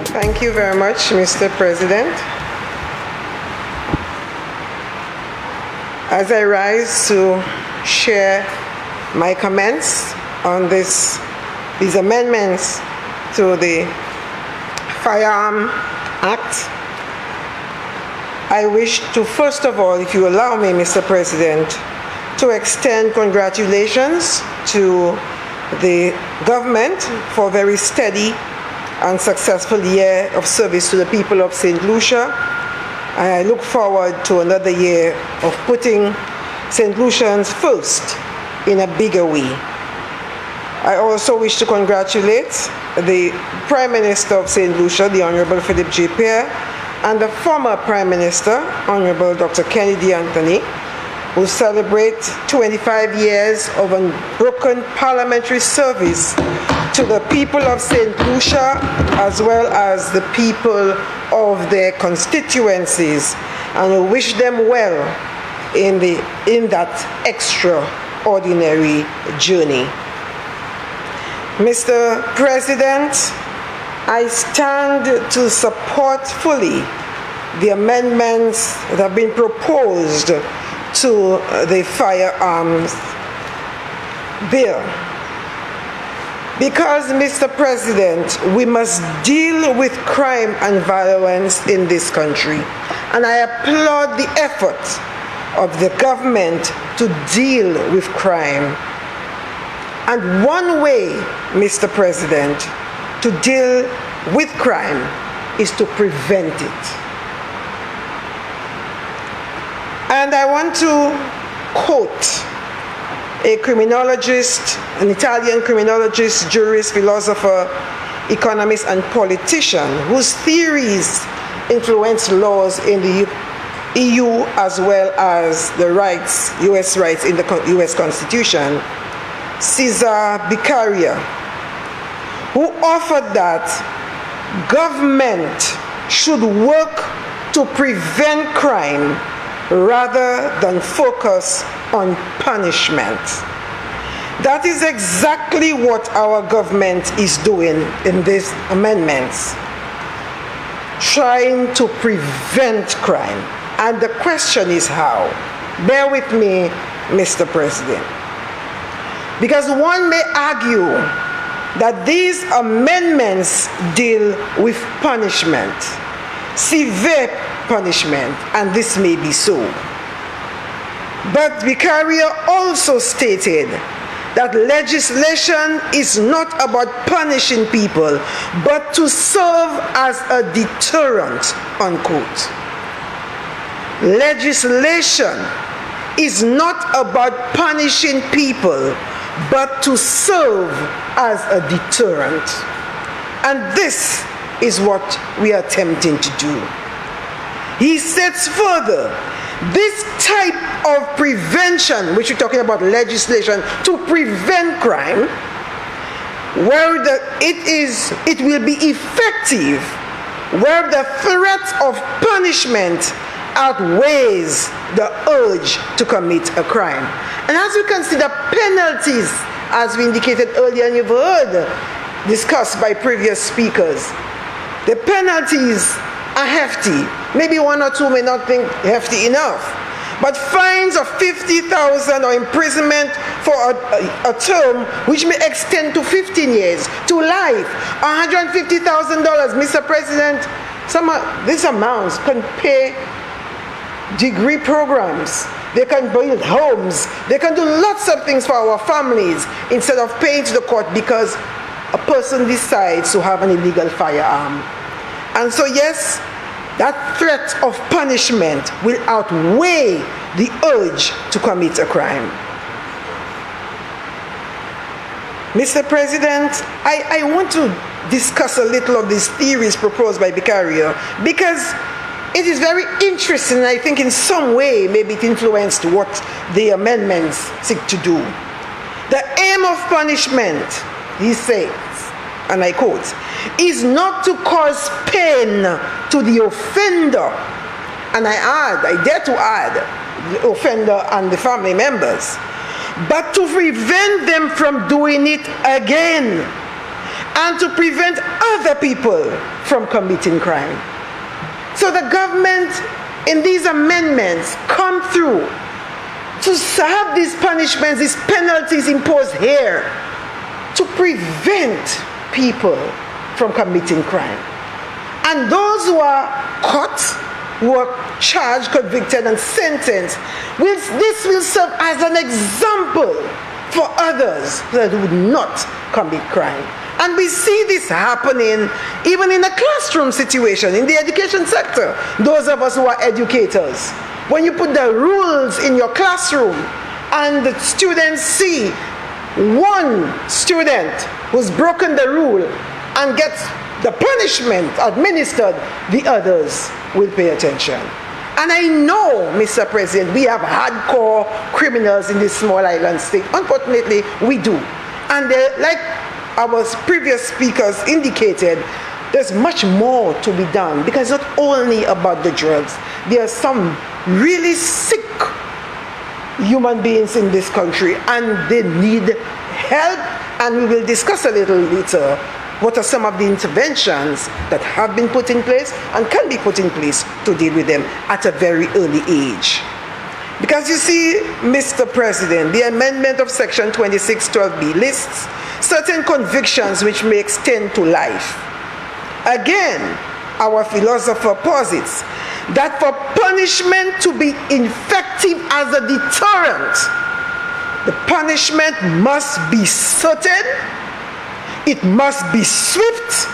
Thank you very much, Mr. President. As I rise to share my comments on these amendments to the Firearms Act, I wish to, first of all, if you allow me, Mr. President, to extend congratulations to the government for a very steady and successful year of service to the people of St. Lucia. And I look forward to another year of putting St. Lucians first in a bigger way. I also wish to congratulate the Prime Minister of St. Lucia, the Honorable Philip J. Pierre, and the former Prime Minister, Honorable Dr. Kennedy Anthony, who celebrate 25 years of unbroken parliamentary service to the people of St. Lucia as well as the people of their constituencies, and we wish them well in that extraordinary journey. Mr. President, I stand to support fully the amendments that have been proposed to the Firearms Bill. Because, Mr. President, we must deal with crime and violence in this country. And I applaud the efforts of the government to deal with crime. And one way, Mr. President, to deal with crime is to prevent it. And I want to quote a criminologist, an Italian criminologist, jurist, philosopher, economist, and politician whose theories influence laws in the EU as well as the rights, US rights in the US Constitution, Cesar Beccaria, who offered that government should work to prevent crime rather than focus on punishment. That is exactly what our government is doing in these amendments, trying to prevent crime. And the question is how? Bear with me, Mr. President. Because one may argue that these amendments deal with punishment, severe punishment, and this may be so. But Beccaria also stated that legislation is not about punishing people, but to serve as a deterrent, unquote. Legislation is not about punishing people, but to serve as a deterrent. And this is what we are attempting to do. He says further, this type of prevention, which we're talking about legislation to prevent crime, where it will be effective, where the threat of punishment outweighs the urge to commit a crime. And as you consider penalties, as we indicated earlier and you've heard discussed by previous speakers, the penalties are hefty. Maybe one or two may not think hefty enough. But fines of $50,000 or imprisonment for a term which may extend to 15 years, to life, $150,000, Mr. President, these amounts can pay degree programs. They can build homes. They can do lots of things for our families instead of paying to the court because a person decides to have an illegal firearm. And so yes, that threat of punishment will outweigh the urge to commit a crime. Mr. President, I want to discuss a little of these theories proposed by Beccaria because it is very interesting, and I think in some way maybe it influenced what the amendments seek to do. The aim of punishment, he says, and I quote, is not to cause pain to the offender, and I dare to add, the offender and the family members, but to prevent them from doing it again. and to prevent other people from committing crime. So the government, in these amendments, come through to have these punishments, these penalties imposed here to prevent people from committing crime. And those who are caught, who are charged, convicted, and sentenced, this will serve as an example for others that would not commit crime. And we see this happening even in a classroom situation, in the education sector. Those of us who are educators, when you put the rules in your classroom and the students see one student who's broken the rule and gets the punishment administered, the others will pay attention. And I know, Mr. President, we have hardcore criminals in this small island state. Unfortunately, we do. And like our previous speakers indicated, there's much more to be done, because it's not only about the drugs. There are some really sick human beings in this country, and they need help, and we will discuss a little later what are some of the interventions that have been put in place and can be put in place to deal with them at a very early age. Because you see, Mr. President, the amendment of Section 2612B lists certain convictions which may extend to life. Again, our philosopher posits that for punishment to be effective as a deterrent, the punishment must be certain, it must be swift,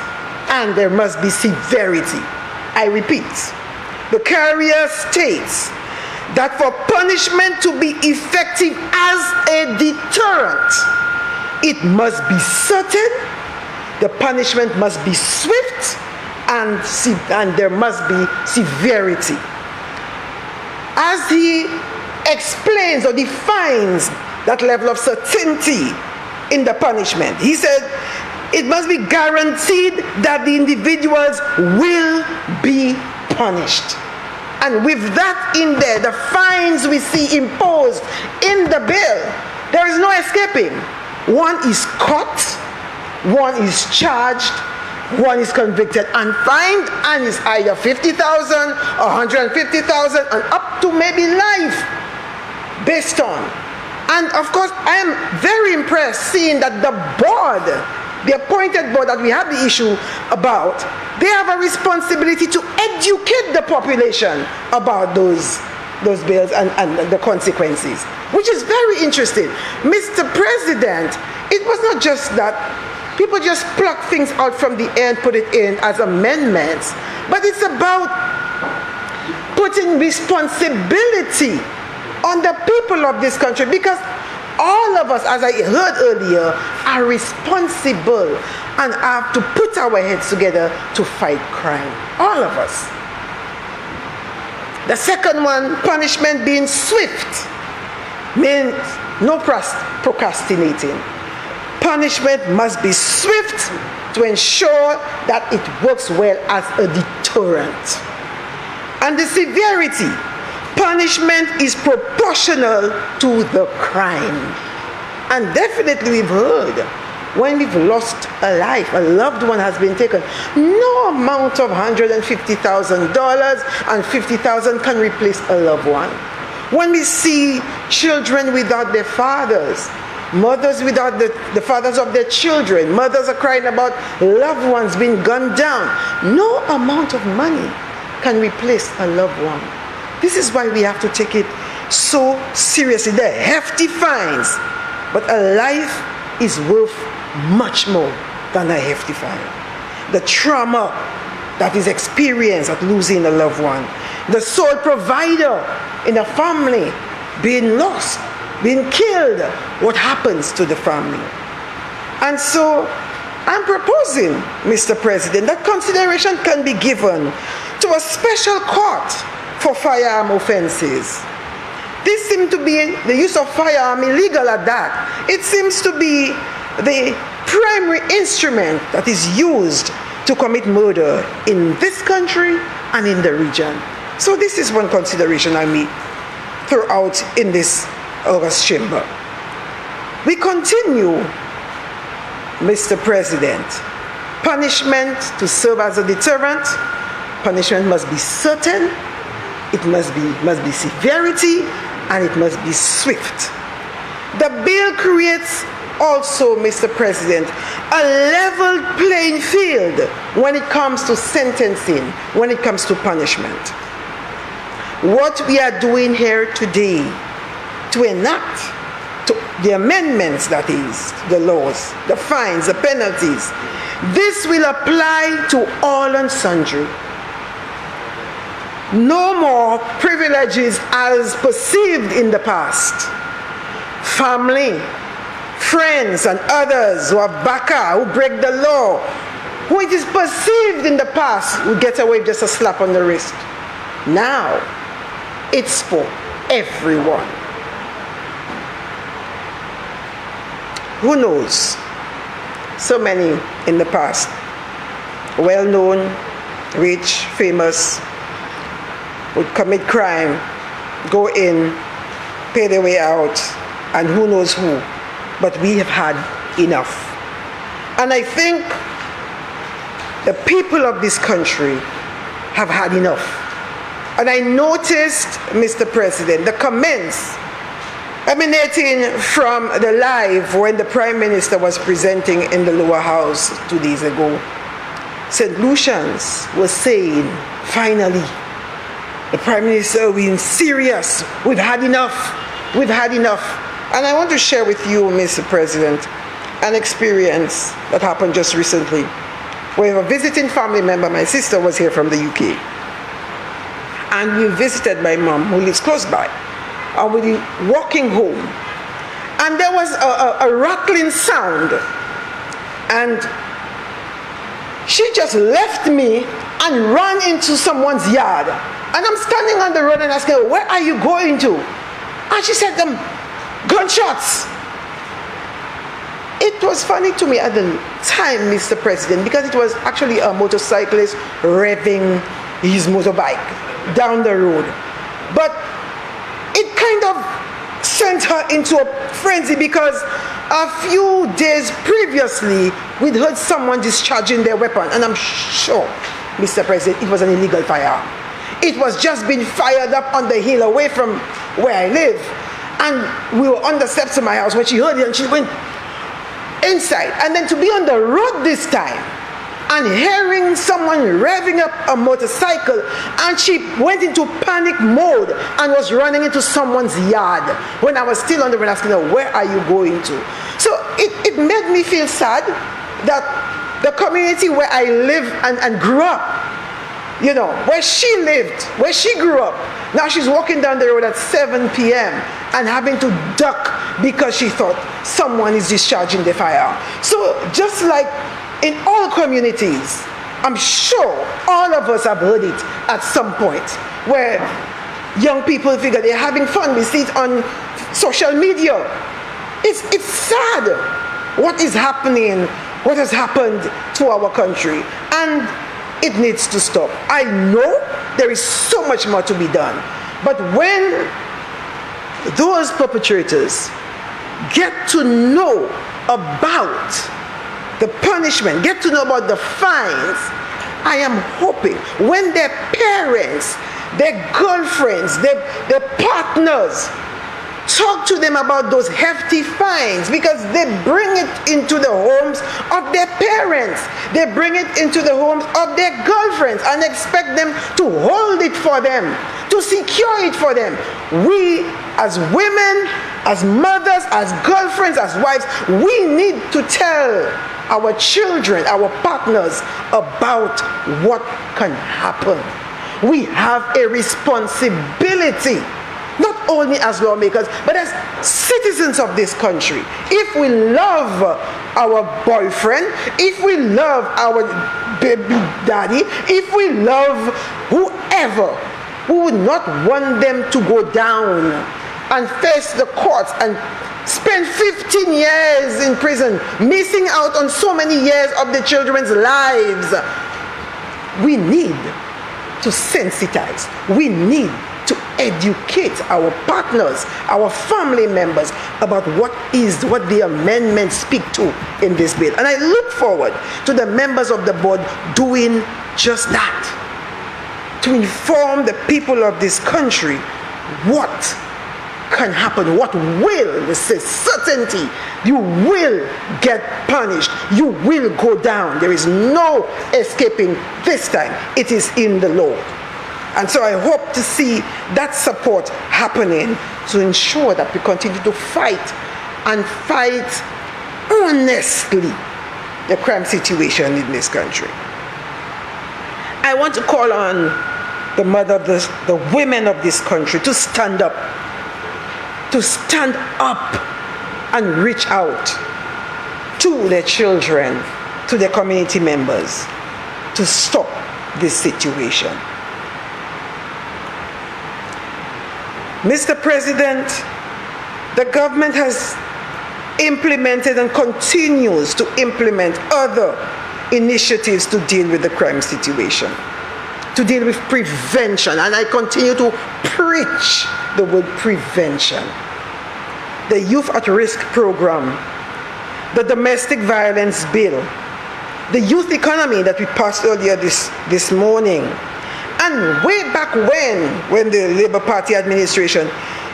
and there must be severity. I repeat, the carrier states that for punishment to be effective as a deterrent, it must be certain, the punishment must be swift, and there must be severity. As he explains or defines that level of certainty in the punishment, he said it must be guaranteed that the individuals will be punished. And with that in there, the fines we see imposed in the bill, there is no escaping. One is caught, one is charged, one is convicted and fined, and is either 50,000, 150,000, and up to maybe life based on. And of course, I am very impressed seeing that the board, the appointed board that we have the issue about, they have a responsibility to educate the population about those bills and the consequences, which is very interesting. Mr. President, it was not just that people just pluck things out from the air and put it in as amendments, but it's about putting responsibility on the people of this country, because all of us, as I heard earlier, are responsible and have to put our heads together to fight crime. All of us. The second one, punishment being swift, means no procrastinating. Punishment must be swift to ensure that it works well as a deterrent. And the severity, punishment is proportional to the crime. And definitely we've heard, when we've lost a life, a loved one has been taken, no amount of $150,000 and $50,000 can replace a loved one. When we see children without their fathers, mothers without the fathers of their children, mothers are crying about loved ones being gunned down, no amount of money can replace a loved one. This is why we have to take it so seriously. The hefty fines, but a life is worth much more than a hefty fine. The trauma that is experienced at losing a loved one, the sole provider in a family being lost, being killed, what happens to the family? And so I'm proposing, Mr. President, that consideration can be given to a special court for firearm offenses. This seems to be the use of firearm illegal at that. It seems to be the primary instrument that is used to commit murder in this country and in the region. So this is one consideration I may throw out in this August chamber. We continue, Mr. President, punishment to serve as a deterrent. Punishment must be certain, it must be severity, and it must be swift. The bill creates also, Mr. President, a level playing field when it comes to sentencing, when it comes to punishment. What we are doing here today to enact the amendments, that is, the laws, the fines, the penalties, this will apply to all and sundry. No more privileges as perceived in the past. Family, friends, and others who are baka, who break the law, who it is perceived in the past will get away with just a slap on the wrist. Now, it's for everyone. Who knows? So many in the past, well-known, rich, famous, would commit crime, go in, pay their way out, and who knows who. But we have had enough. And I think the people of this country have had enough. And I noticed, Mr. President, the comments emanating from the live when the Prime Minister was presenting in the lower house 2 days ago. St. Lucians was saying, finally, the Prime Minister, we're serious. We've had enough. We've had enough. And I want to share with you, Mr. President, an experience that happened just recently. We have a visiting family member. My sister was here from the UK. And we visited my mom, who lives close by. And we were walking home. And there was a rattling sound. And she just left me and ran into someone's yard. And I'm standing on the road and asking her, where are you going to? And she said, gunshots. It was funny to me at the time, Mr. President, because it was actually a motorcyclist revving his motorbike down the road. But it kind of sent her into a frenzy because a few days previously, we'd heard someone discharging their weapon. And I'm sure, Mr. President, it was an illegal firearm. It was just being fired up on the hill away from where I live. And we were on the steps of my house when she heard it and she went inside. And then to be on the road this time and hearing someone revving up a motorcycle, and she went into panic mode and was running into someone's yard when I was still on the road asking her, where are you going to? So it made me feel sad that the community where I live and grew up, you know, where she lived, where she grew up, now she's walking down the road at 7 p.m. and having to duck because she thought someone is discharging the firearm. So just like in all communities, I'm sure all of us have heard it at some point, where young people figure they're having fun. We see it on social media. It's sad what is happening, what has happened to our country. And it needs to stop. I know there is so much more to be done. But when those perpetrators get to know about the punishment, get to know about the fines, I am hoping when their parents, their girlfriends, their partners talk to them about those hefty fines, because they bring it into the homes of their parents, they bring it into the homes of their girlfriends and expect them to hold it for them, to secure it for them. We as women, as mothers, as girlfriends, as wives, we need to tell our children, our partners about what can happen. We have a responsibility, not only as lawmakers, but as citizens of this country. If we love our boyfriend, if we love our baby daddy, if we love whoever, we would not want them to go down and face the courts and spend 15 years in prison, missing out on so many years of the children's lives. We need to sensitize. We need to educate our partners, our family members about what the amendments speak to in this bill. And I look forward to the members of the board doing just that, to inform the people of this country what can happen, what will, this is certainty. You will get punished. You will go down. There is no escaping this time. It is in the law. And so I hope to see that support happening to ensure that we continue to fight and fight honestly the crime situation in this country. I want to call on the mother of the women of this country to stand up and reach out to their children, to their community members, to stop this situation. Mr. President, the government has implemented and continues to implement other initiatives to deal with the crime situation, to deal with prevention, and I continue to preach the word prevention. The Youth at Risk program, the domestic violence bill, the youth economy that we passed earlier this morning, and way back when the Labour Party administration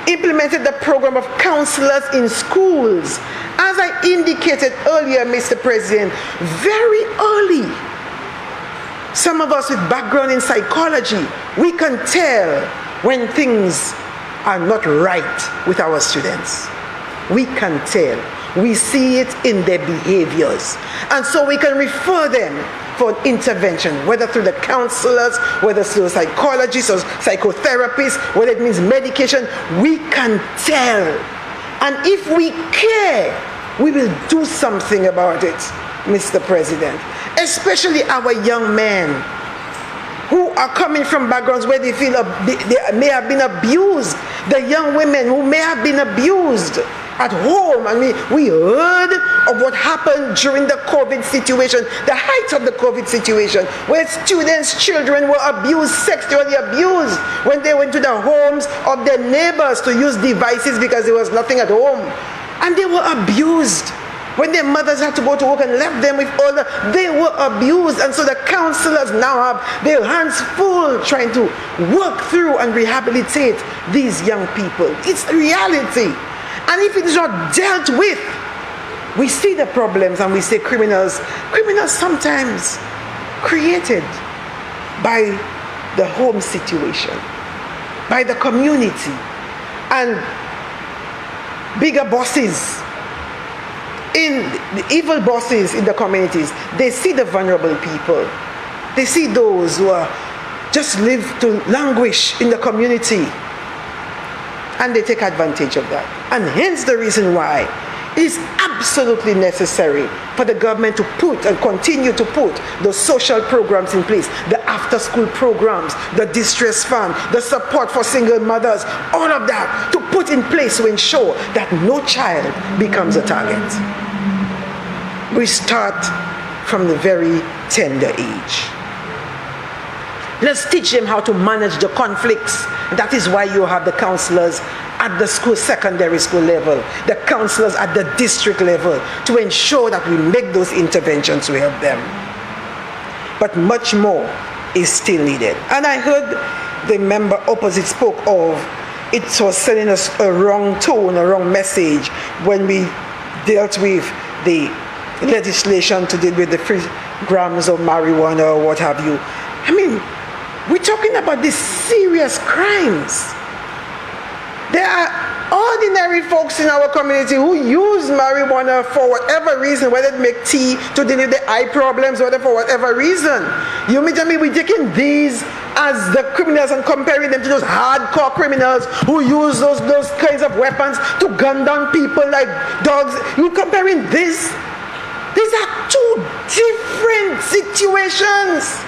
implemented the program of counselors in schools. As I indicated earlier, Mr. President, very early, some of us with background in psychology, we can tell when things are not right with our students. We can tell. We see it in their behaviors. And so we can refer them for intervention, whether through the counselors, whether through psychologists or psychotherapists, whether it means medication. We can tell. And if we care, we will do something about it, Mr. President. Especially our young men who are coming from backgrounds where they feel they may have been abused. The young women who may have been abused at home. I mean, we heard of what happened during the COVID situation, the height of the COVID situation, where students' children were abused, sexually abused, when they went to the homes of their neighbors to use devices because there was nothing at home. And they were abused. When their mothers had to go to work and left them with all they were abused. And so the counselors now have their hands full trying to work through and rehabilitate these young people. It's reality. And if it is not dealt with, we see the problems and we say criminals sometimes created by the home situation, by the community, and bigger bosses, the evil bosses in the communities. They see the vulnerable people. They see those who are just live to languish in the community. And they take advantage of that. And hence the reason why it is absolutely necessary for the government to put and continue to put those social programs in place, the after-school programs, the distress fund, the support for single mothers, all of that, to put in place to ensure that no child becomes a target. We start from the very tender age. Let's teach them how to manage the conflicts. That is why you have the counselors at the school, secondary school level, the counselors at the district level, to ensure that we make those interventions to help them. But much more is still needed. And I heard the member opposite spoke of it was sending us a wrong tone, a wrong message when we dealt with the legislation to deal with the 3 grams of marijuana or what have you. I mean, we're talking about these serious crimes. There are ordinary folks in our community who use marijuana for whatever reason, whether it make tea to deal with the eye problems, whether for whatever reason. You mean to me we're taking these as the criminals and comparing them to those hardcore criminals who use those kinds of weapons to gun down people like dogs? You're comparing this? These are two different situations.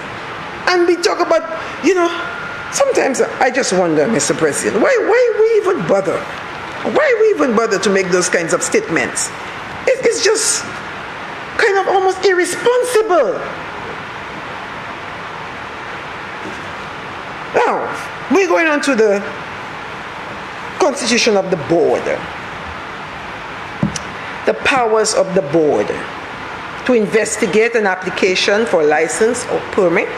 And we talk about, sometimes I just wonder, Mr. President, why we even bother? Why we even bother to make those kinds of statements? It's just kind of almost irresponsible. Now, we're going on to the constitution of the board. The powers of the board to investigate an application for license or permit,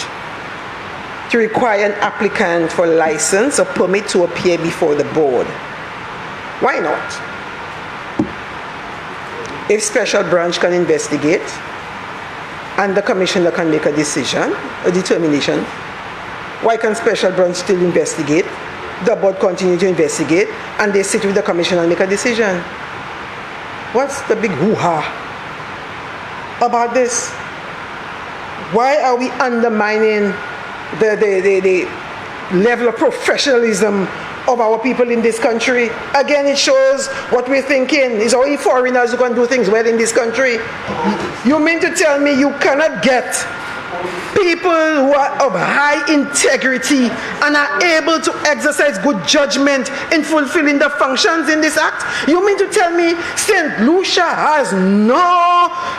to require an applicant for license or permit to appear before the board. Why not? If special branch can investigate and the commissioner can make a decision, a determination, why can special branch still investigate? The board continue to investigate and they sit with the commissioner and make a decision. What's the big hoo-ha about this? Why are we undermining the level of professionalism of our people in this country? Again, it shows what we're thinking. It's only foreigners who can do things well in this country. You mean to tell me you cannot get people who are of high integrity and are able to exercise good judgment in fulfilling the functions in this act? You mean to tell me St. Lucia has nobody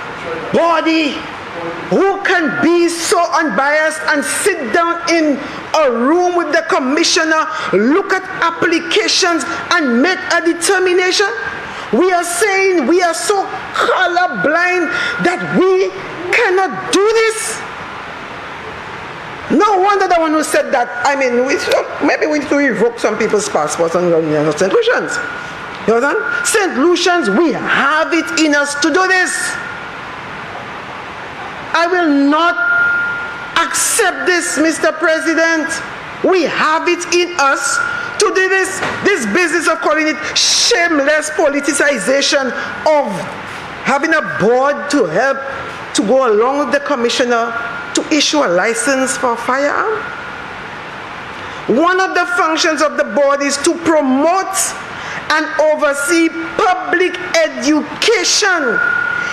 who can be so unbiased and sit down in a room with the commissioner, look at applications and make a determination? We are saying we are so colorblind that we cannot do this. No wonder the one who said that, I mean, maybe we need to revoke some people's passports and St. Lucians. You understand? St. Lucians, we have it in us to do this. I will not accept this, Mr. President. We have it in us to do this. This business of calling it shameless politicization of having a board to help to go along with the commissioner to issue a license for a firearm. One of the functions of the board is to promote and oversee public education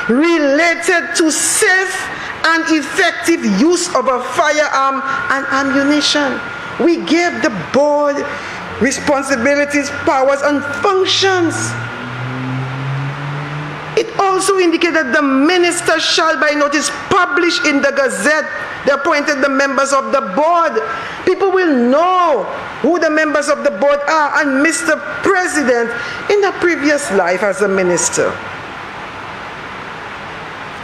related to safe and effective use of a firearm and ammunition. We gave the board responsibilities, powers, and functions. It also indicated that the minister shall by notice publish in the Gazette the appointed the members of the board. People will know who the members of the board are. And Mr. President, in a previous life as a minister,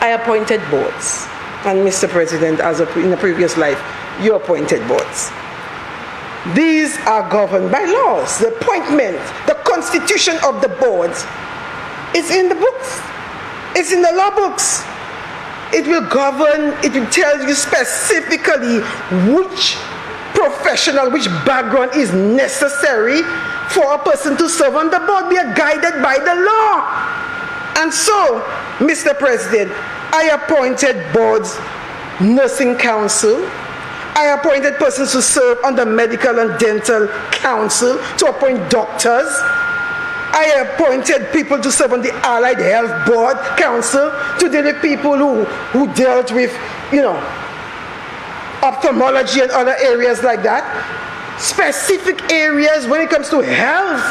I appointed boards. And Mr. President, in a previous life, you appointed boards. These are governed by laws. The appointment, the constitution of the boards, it's in the books. It's in the law books. It will govern, it will tell you specifically which professional, which background is necessary for a person to serve on the board. We are guided by the law. And so, Mr. President, I appointed boards, nursing council. I appointed persons to serve on the medical and dental council, to appoint doctors. I appointed people to serve on the Allied Health Board Council to deal with people who dealt with, ophthalmology and other areas like that. Specific areas when it comes to health.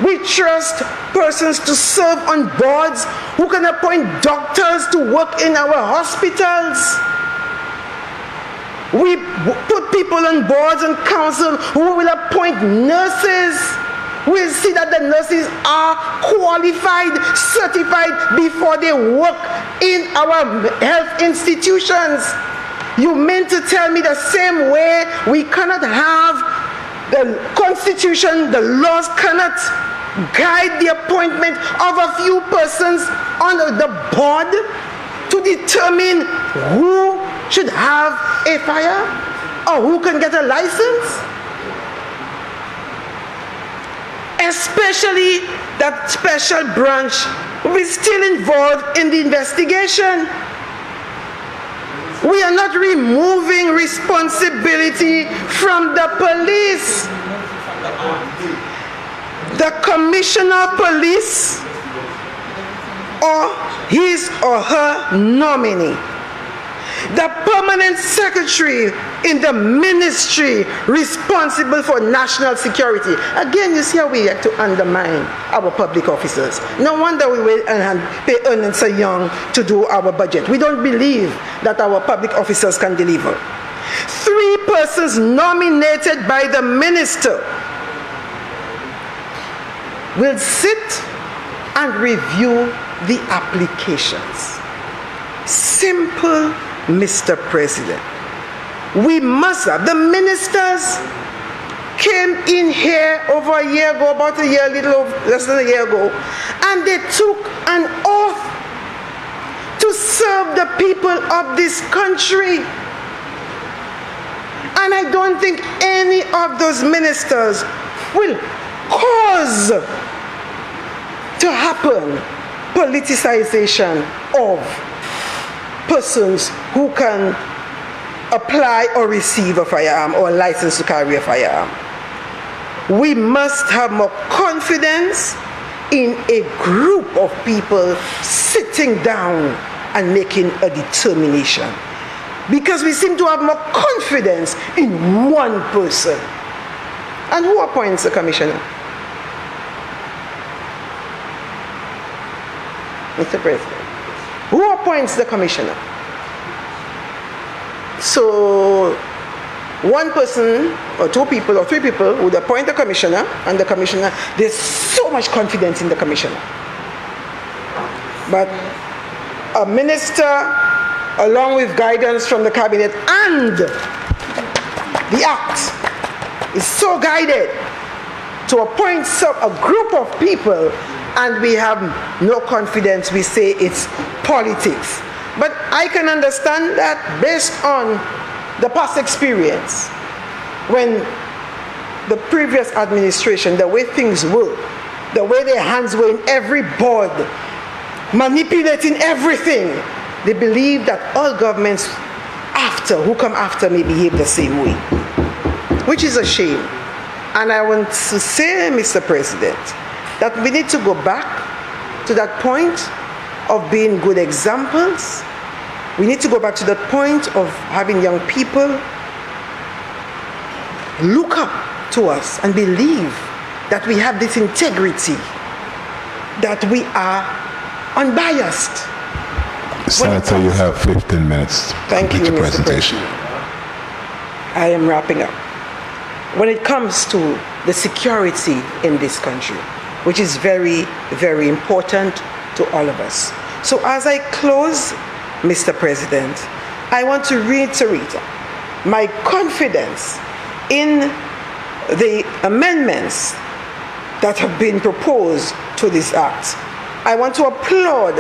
We trust persons to serve on boards who can appoint doctors to work in our hospitals. We put people on boards and council who will appoint nurses. We'll see that the nurses are qualified, certified before they work in our health institutions. You mean to tell me the same way we cannot have the constitution, the laws cannot guide the appointment of a few persons on the board to determine who should have a fire or who can get a license? Especially that special branch will be still involved in the investigation. We are not removing responsibility from the police. The commissioner of police or his or her nominee, the permanent secretary in the ministry responsible for national security. Again, you see how we have to undermine our public officers. No wonder we will pay Ernst & Young to do our budget. We don't believe that our public officers can deliver. 3 persons nominated by the minister will sit and review the applications. Simple, Mr. President. We must have. The ministers came in here over a year ago, about a year, less than a year ago, and they took an oath to serve the people of this country. And I don't think any of those ministers will cause to happen politicization of persons who can apply or receive a firearm or a license to carry a firearm. We must have more confidence in a group of people sitting down and making a determination. Because we seem to have more confidence in one person. And who appoints the commissioner? Mr. President. Who appoints the commissioner? So, one person, or two people, or three people would appoint the commissioner, and the commissioner, there's so much confidence in the commissioner. But a minister, along with guidance from the cabinet and the act, is so guided to appoint a group of people, and we have no confidence. We say it's politics. But I can understand that based on the past experience, when the previous administration, the way things were, the way their hands were in every board, manipulating everything, they believe that all governments who come after may behave the same way, which is a shame. And I want to say, Mr. President, that we need to go back to that point of being good examples. We need to go back to that point of having young people look up to us and believe that we have this integrity, that we are unbiased. Senator, you have 15 minutes to complete your presentation. I am wrapping up. When it comes to the security in this country, which is very, very important to all of us. So as I close, Mr. President, I want to reiterate my confidence in the amendments that have been proposed to this act. I want to applaud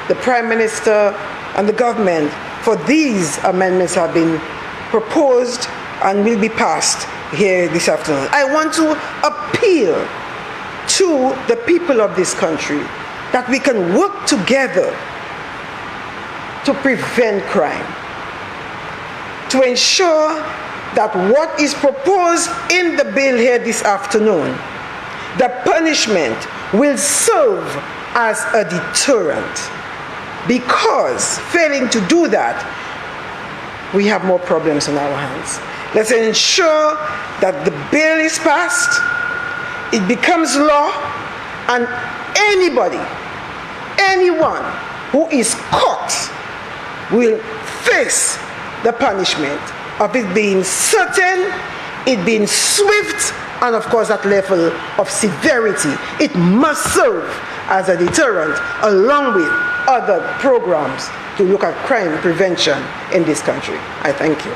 the Prime Minister and the government for these amendments have been proposed and will be passed here this afternoon. I want to appeal to the people of this country that we can work together to prevent crime, to ensure that what is proposed in the bill here this afternoon, the punishment will serve as a deterrent. Because failing to do that, we have more problems on our hands. Let's ensure that the bill is passed, it becomes law, and anyone who is caught will face the punishment of it being certain, it being swift, and of course that level of severity. It must serve as a deterrent along with other programs to look at crime prevention in this country. I thank you.